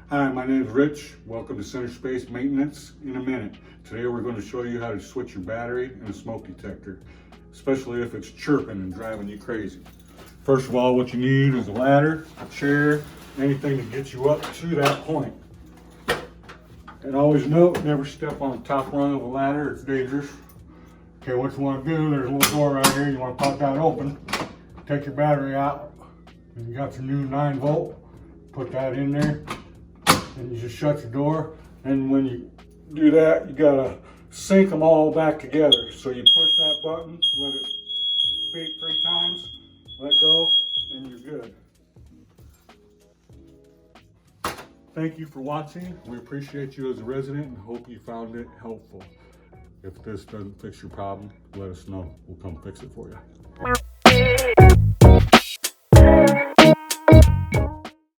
Hi, my name is Rich. Welcome to Centerspace Maintenance in a Minute. Today we're going to show you how to switch your battery and a smoke detector, especially if it's chirping and driving you crazy. First of all, what you need is a ladder, a chair, anything to get you up to that point. And always note, never step on the top rung of a ladder, it's dangerous. Okay, what you want to do, there's a little door right here, you want to pop that open, take your battery out, and you got your new 9-volt, put that in there, and you just shut your door. And when you do that, you gotta sync them all back together. So you push that button, let it beep 3 times, let go, and you're good. Thank you for watching. We appreciate you as a resident and hope you found it helpful. If this doesn't fix your problem, let us know. We'll come fix it for you.